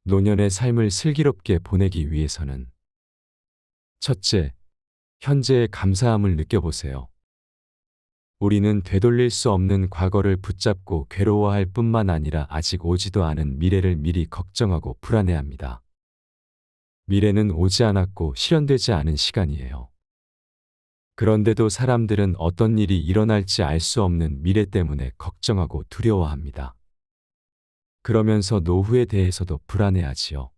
노년의 삶을 슬기롭게 보내기 위해서는 첫째, 현재의 감사함을 느껴보세요. 우리는 되돌릴 수 없는 과거를 붙잡고 괴로워할 뿐만 아니라 아직 오지도 않은 미래를 미리 걱정하고 불안해합니다. 미래는 오지 않았고 실현되지 않은 시간이에요. 그런데도 사람들은 어떤 일이 일어날지 알 수 없는 미래 때문에 걱정하고 두려워합니다. 그러면서 노후에 대해서도 불안해하지요.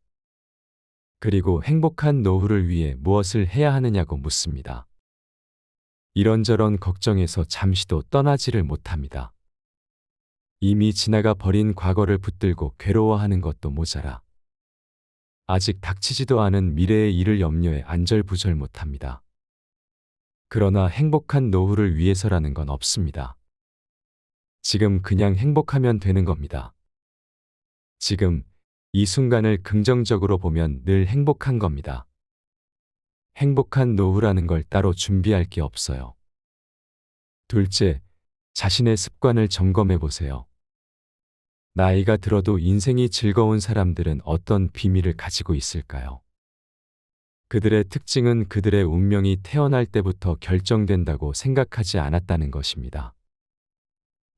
그리고 행복한 노후를 위해 무엇을 해야 하느냐고 묻습니다. 이런저런 걱정에서 잠시도 떠나지를 못합니다. 이미 지나가 버린 과거를 붙들고 괴로워하는 것도 모자라 아직 닥치지도 않은 미래의 일을 염려해 안절부절 못합니다. 그러나 행복한 노후를 위해서라는 건 없습니다. 지금 그냥 행복하면 되는 겁니다. 지금 이 순간을 긍정적으로 보면 늘 행복한 겁니다. 행복한 노후라는 걸 따로 준비할 게 없어요. 둘째, 자신의 습관을 점검해 보세요. 나이가 들어도 인생이 즐거운 사람들은 어떤 비밀을 가지고 있을까요? 그들의 특징은 그들의 운명이 태어날 때부터 결정된다고 생각하지 않았다는 것입니다.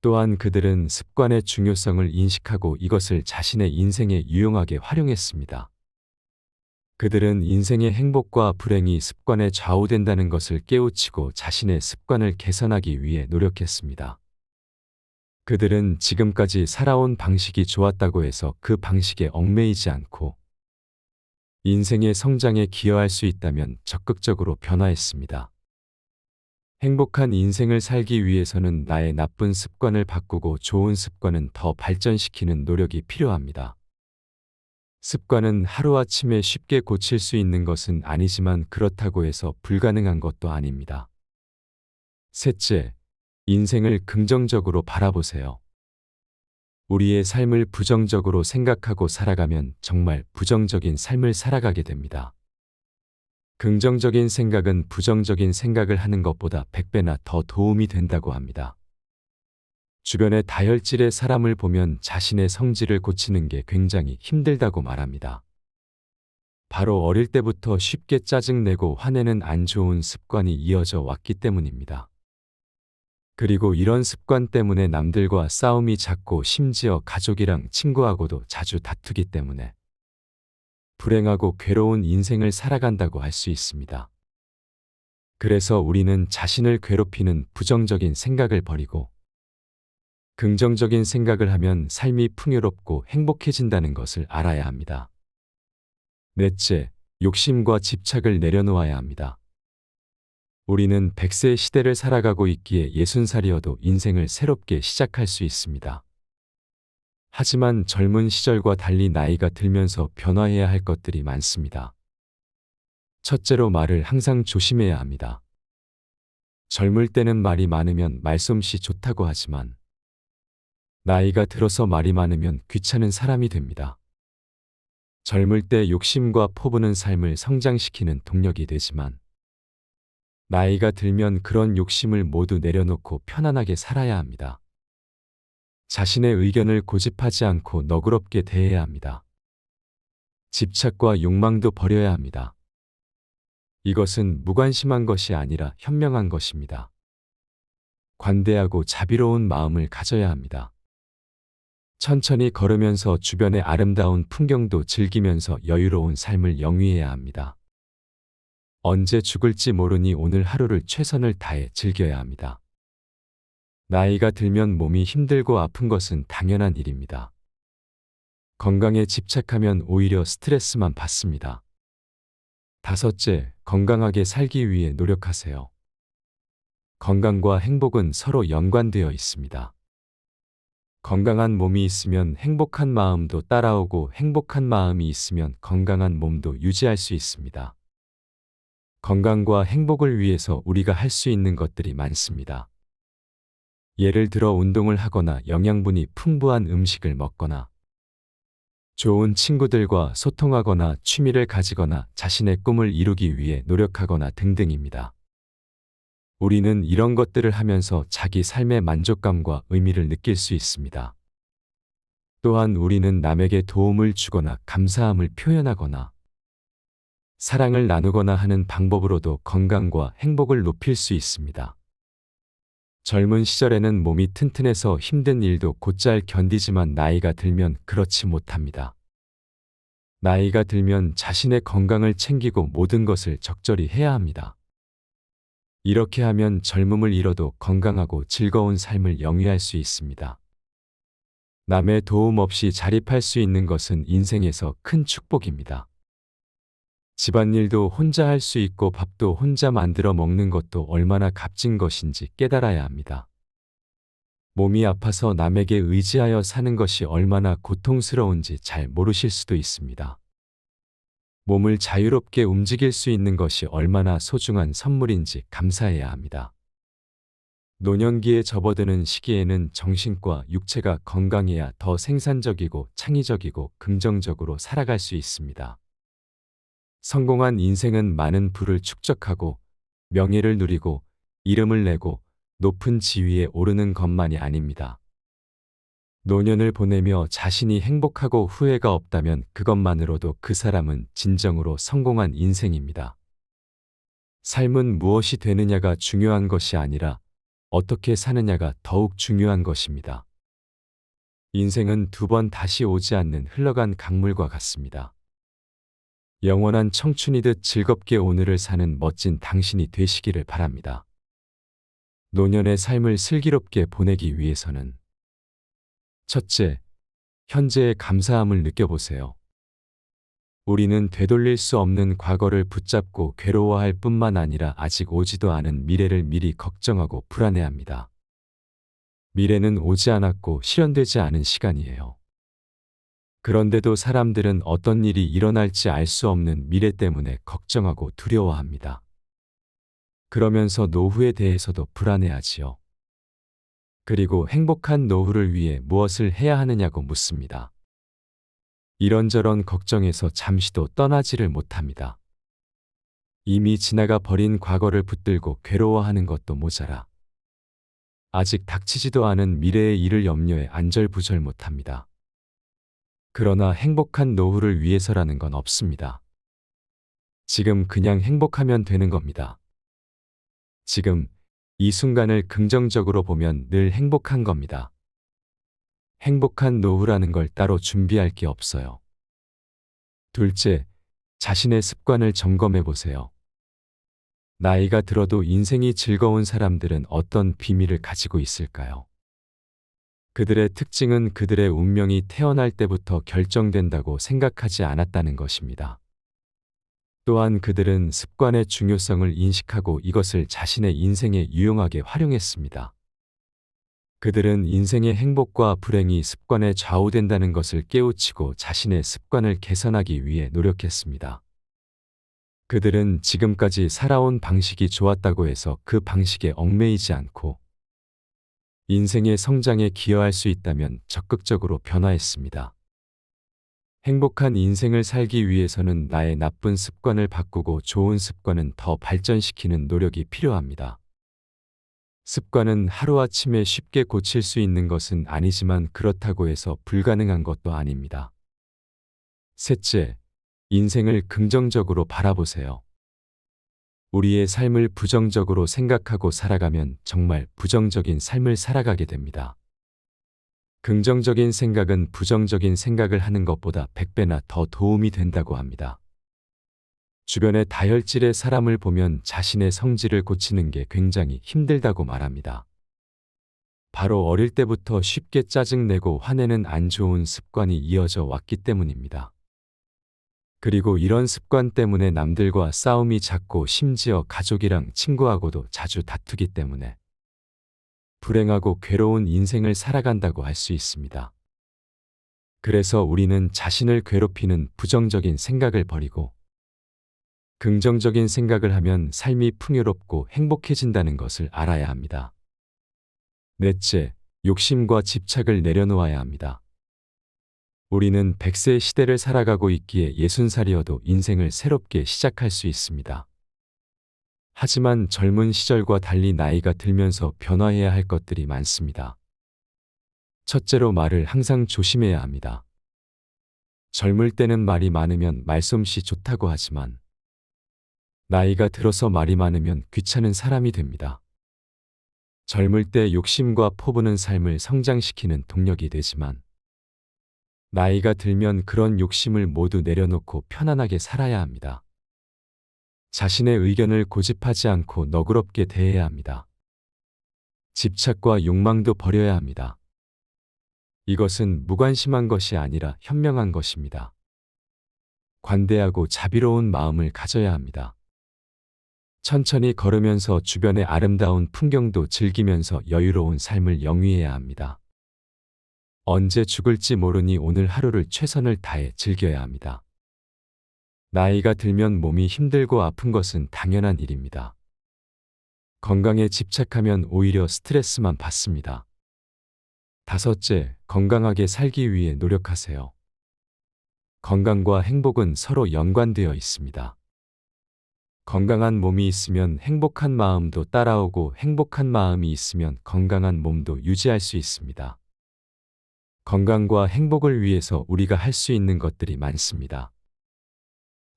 또한 그들은 습관의 중요성을 인식하고 이것을 자신의 인생에 유용하게 활용했습니다. 그들은 인생의 행복과 불행이 습관에 좌우된다는 것을 깨우치고 자신의 습관을 개선하기 위해 노력했습니다. 그들은 지금까지 살아온 방식이 좋았다고 해서 그 방식에 얽매이지 않고 인생의 성장에 기여할 수 있다면 적극적으로 변화했습니다. 행복한 인생을 살기 위해서는 나의 나쁜 습관을 바꾸고 좋은 습관은 더 발전시키는 노력이 필요합니다. 습관은 하루아침에 쉽게 고칠 수 있는 것은 아니지만 그렇다고 해서 불가능한 것도 아닙니다. 셋째, 인생을 긍정적으로 바라보세요. 우리의 삶을 부정적으로 생각하고 살아가면 정말 부정적인 삶을 살아가게 됩니다. 긍정적인 생각은 부정적인 생각을 하는 것보다 100배나 더 도움이 된다고 합니다. 주변의 다혈질의 사람을 보면 자신의 성질을 고치는 게 굉장히 힘들다고 말합니다. 바로 어릴 때부터 쉽게 짜증내고 화내는 안 좋은 습관이 이어져 왔기 때문입니다. 그리고 이런 습관 때문에 남들과 싸움이 잦고 심지어 가족이랑 친구하고도 자주 다투기 때문에 불행하고 괴로운 인생을 살아간다고 할 수 있습니다. 그래서 우리는 자신을 괴롭히는 부정적인 생각을 버리고 긍정적인 생각을 하면 삶이 풍요롭고 행복해진다는 것을 알아야 합니다. 넷째, 욕심과 집착을 내려놓아야 합니다. 우리는 100세 시대를 살아가고 있기에 60살이어도 인생을 새롭게 시작할 수 있습니다. 하지만 젊은 시절과 달리 나이가 들면서 변화해야 할 것들이 많습니다. 첫째로 말을 항상 조심해야 합니다. 젊을 때는 말이 많으면 말솜씨 좋다고 하지만 나이가 들어서 말이 많으면 귀찮은 사람이 됩니다. 젊을 때 욕심과 포부는 삶을 성장시키는 동력이 되지만 나이가 들면 그런 욕심을 모두 내려놓고 편안하게 살아야 합니다. 자신의 의견을 고집하지 않고 너그럽게 대해야 합니다. 집착과 욕망도 버려야 합니다. 이것은 무관심한 것이 아니라 현명한 것입니다. 관대하고 자비로운 마음을 가져야 합니다. 천천히 걸으면서 주변의 아름다운 풍경도 즐기면서 여유로운 삶을 영위해야 합니다. 언제 죽을지 모르니 오늘 하루를 최선을 다해 즐겨야 합니다. 나이가 들면 몸이 힘들고 아픈 것은 당연한 일입니다. 건강에 집착하면 오히려 스트레스만 받습니다. 다섯째, 건강하게 살기 위해 노력하세요. 건강과 행복은 서로 연관되어 있습니다. 건강한 몸이 있으면 행복한 마음도 따라오고 행복한 마음이 있으면 건강한 몸도 유지할 수 있습니다. 건강과 행복을 위해서 우리가 할 수 있는 것들이 많습니다. 예를 들어 운동을 하거나 영양분이 풍부한 음식을 먹거나 좋은 친구들과 소통하거나 취미를 가지거나 자신의 꿈을 이루기 위해 노력하거나 등등입니다. 우리는 이런 것들을 하면서 자기 삶의 만족감과 의미를 느낄 수 있습니다. 또한 우리는 남에게 도움을 주거나 감사함을 표현하거나 사랑을 나누거나 하는 방법으로도 건강과 행복을 높일 수 있습니다. 젊은 시절에는 몸이 튼튼해서 힘든 일도 곧잘 견디지만 나이가 들면 그렇지 못합니다. 나이가 들면 자신의 건강을 챙기고 모든 것을 적절히 해야 합니다. 이렇게 하면 젊음을 잃어도 건강하고 즐거운 삶을 영위할 수 있습니다. 남의 도움 없이 자립할 수 있는 것은 인생에서 큰 축복입니다. 집안일도 혼자 할 수 있고 밥도 혼자 만들어 먹는 것도 얼마나 값진 것인지 깨달아야 합니다. 몸이 아파서 남에게 의지하여 사는 것이 얼마나 고통스러운지 잘 모르실 수도 있습니다. 몸을 자유롭게 움직일 수 있는 것이 얼마나 소중한 선물인지 감사해야 합니다. 노년기에 접어드는 시기에는 정신과 육체가 건강해야 더 생산적이고 창의적이고 긍정적으로 살아갈 수 있습니다. 성공한 인생은 많은 부를 축적하고 명예를 누리고 이름을 내고 높은 지위에 오르는 것만이 아닙니다. 노년을 보내며 자신이 행복하고 후회가 없다면 그것만으로도 그 사람은 진정으로 성공한 인생입니다. 삶은 무엇이 되느냐가 중요한 것이 아니라 어떻게 사느냐가 더욱 중요한 것입니다. 인생은 두 번 다시 오지 않는 흘러간 강물과 같습니다. 영원한 청춘이듯 즐겁게 오늘을 사는 멋진 당신이 되시기를 바랍니다. 노년의 삶을 슬기롭게 보내기 위해서는 첫째, 현재의 감사함을 느껴보세요. 우리는 되돌릴 수 없는 과거를 붙잡고 괴로워할 뿐만 아니라 아직 오지도 않은 미래를 미리 걱정하고 불안해합니다. 미래는 오지 않았고 실현되지 않은 시간이에요. 그런데도 사람들은 어떤 일이 일어날지 알 수 없는 미래 때문에 걱정하고 두려워합니다. 그러면서 노후에 대해서도 불안해하지요. 그리고 행복한 노후를 위해 무엇을 해야 하느냐고 묻습니다. 이런저런 걱정에서 잠시도 떠나지를 못합니다. 이미 지나가 버린 과거를 붙들고 괴로워하는 것도 모자라 아직 닥치지도 않은 미래의 일을 염려해 안절부절 못합니다. 그러나 행복한 노후를 위해서라는 건 없습니다. 지금 그냥 행복하면 되는 겁니다. 지금 이 순간을 긍정적으로 보면 늘 행복한 겁니다. 행복한 노후라는 걸 따로 준비할 게 없어요. 둘째, 자신의 습관을 점검해 보세요. 나이가 들어도 인생이 즐거운 사람들은 어떤 비밀을 가지고 있을까요? 그들의 특징은 그들의 운명이 태어날 때부터 결정된다고 생각하지 않았다는 것입니다. 또한 그들은 습관의 중요성을 인식하고 이것을 자신의 인생에 유용하게 활용했습니다. 그들은 인생의 행복과 불행이 습관에 좌우된다는 것을 깨우치고 자신의 습관을 개선하기 위해 노력했습니다. 그들은 지금까지 살아온 방식이 좋았다고 해서 그 방식에 얽매이지 않고 인생의 성장에 기여할 수 있다면 적극적으로 변화했습니다. 행복한 인생을 살기 위해서는 나의 나쁜 습관을 바꾸고 좋은 습관은 더 발전시키는 노력이 필요합니다. 습관은 하루아침에 쉽게 고칠 수 있는 것은 아니지만 그렇다고 해서 불가능한 것도 아닙니다. 셋째, 인생을 긍정적으로 바라보세요. 우리의 삶을 부정적으로 생각하고 살아가면 정말 부정적인 삶을 살아가게 됩니다. 긍정적인 생각은 부정적인 생각을 하는 것보다 100배나 더 도움이 된다고 합니다. 주변의 다혈질의 사람을 보면 자신의 성질을 고치는 게 굉장히 힘들다고 말합니다. 바로 어릴 때부터 쉽게 짜증내고 화내는 안 좋은 습관이 이어져 왔기 때문입니다. 그리고 이런 습관 때문에 남들과 싸움이 잦고 심지어 가족이랑 친구하고도 자주 다투기 때문에 불행하고 괴로운 인생을 살아간다고 할 수 있습니다. 그래서 우리는 자신을 괴롭히는 부정적인 생각을 버리고 긍정적인 생각을 하면 삶이 풍요롭고 행복해진다는 것을 알아야 합니다. 넷째, 욕심과 집착을 내려놓아야 합니다. 우리는 100세 시대를 살아가고 있기에 60살이어도 인생을 새롭게 시작할 수 있습니다. 하지만 젊은 시절과 달리 나이가 들면서 변화해야 할 것들이 많습니다. 첫째로 말을 항상 조심해야 합니다. 젊을 때는 말이 많으면 말솜씨 좋다고 하지만 나이가 들어서 말이 많으면 귀찮은 사람이 됩니다. 젊을 때 욕심과 포부는 삶을 성장시키는 동력이 되지만 나이가 들면 그런 욕심을 모두 내려놓고 편안하게 살아야 합니다. 자신의 의견을 고집하지 않고 너그럽게 대해야 합니다. 집착과 욕망도 버려야 합니다. 이것은 무관심한 것이 아니라 현명한 것입니다. 관대하고 자비로운 마음을 가져야 합니다. 천천히 걸으면서 주변의 아름다운 풍경도 즐기면서 여유로운 삶을 영위해야 합니다. 언제 죽을지 모르니 오늘 하루를 최선을 다해 즐겨야 합니다. 나이가 들면 몸이 힘들고 아픈 것은 당연한 일입니다. 건강에 집착하면 오히려 스트레스만 받습니다. 다섯째, 건강하게 살기 위해 노력하세요. 건강과 행복은 서로 연관되어 있습니다. 건강한 몸이 있으면 행복한 마음도 따라오고 행복한 마음이 있으면 건강한 몸도 유지할 수 있습니다. 건강과 행복을 위해서 우리가 할 수 있는 것들이 많습니다.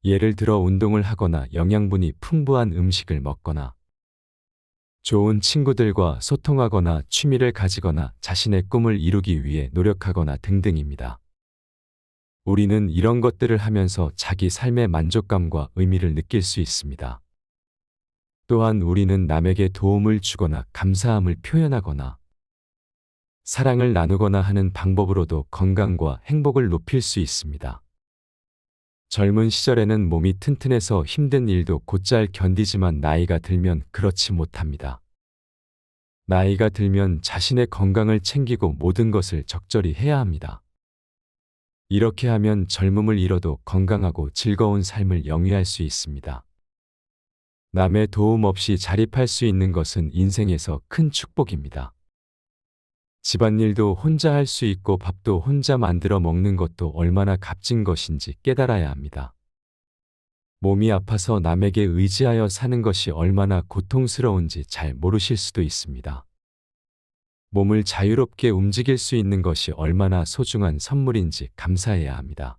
예를 들어 운동을 하거나 영양분이 풍부한 음식을 먹거나 좋은 친구들과 소통하거나 취미를 가지거나 자신의 꿈을 이루기 위해 노력하거나 등등입니다. 우리는 이런 것들을 하면서 자기 삶의 만족감과 의미를 느낄 수 있습니다. 또한 우리는 남에게 도움을 주거나 감사함을 표현하거나 사랑을 나누거나 하는 방법으로도 건강과 행복을 높일 수 있습니다. 젊은 시절에는 몸이 튼튼해서 힘든 일도 곧잘 견디지만 나이가 들면 그렇지 못합니다. 나이가 들면 자신의 건강을 챙기고 모든 것을 적절히 해야 합니다. 이렇게 하면 젊음을 잃어도 건강하고 즐거운 삶을 영위할 수 있습니다. 남의 도움 없이 자립할 수 있는 것은 인생에서 큰 축복입니다. 집안일도 혼자 할 수 있고 밥도 혼자 만들어 먹는 것도 얼마나 값진 것인지 깨달아야 합니다. 몸이 아파서 남에게 의지하여 사는 것이 얼마나 고통스러운지 잘 모르실 수도 있습니다. 몸을 자유롭게 움직일 수 있는 것이 얼마나 소중한 선물인지 감사해야 합니다.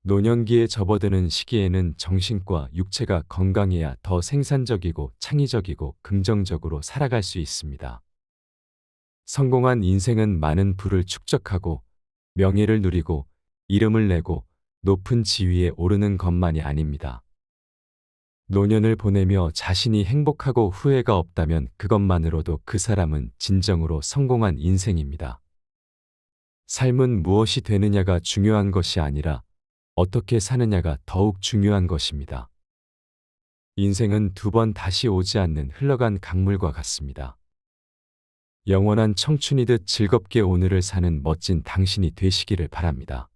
노년기에 접어드는 시기에는 정신과 육체가 건강해야 더 생산적이고 창의적이고 긍정적으로 살아갈 수 있습니다. 성공한 인생은 많은 부를 축적하고 명예를 누리고 이름을 내고 높은 지위에 오르는 것만이 아닙니다. 노년을 보내며 자신이 행복하고 후회가 없다면 그것만으로도 그 사람은 진정으로 성공한 인생입니다. 삶은 무엇이 되느냐가 중요한 것이 아니라 어떻게 사느냐가 더욱 중요한 것입니다. 인생은 두 번 다시 오지 않는 흘러간 강물과 같습니다. 영원한 청춘이듯 즐겁게 오늘을 사는 멋진 당신이 되시기를 바랍니다.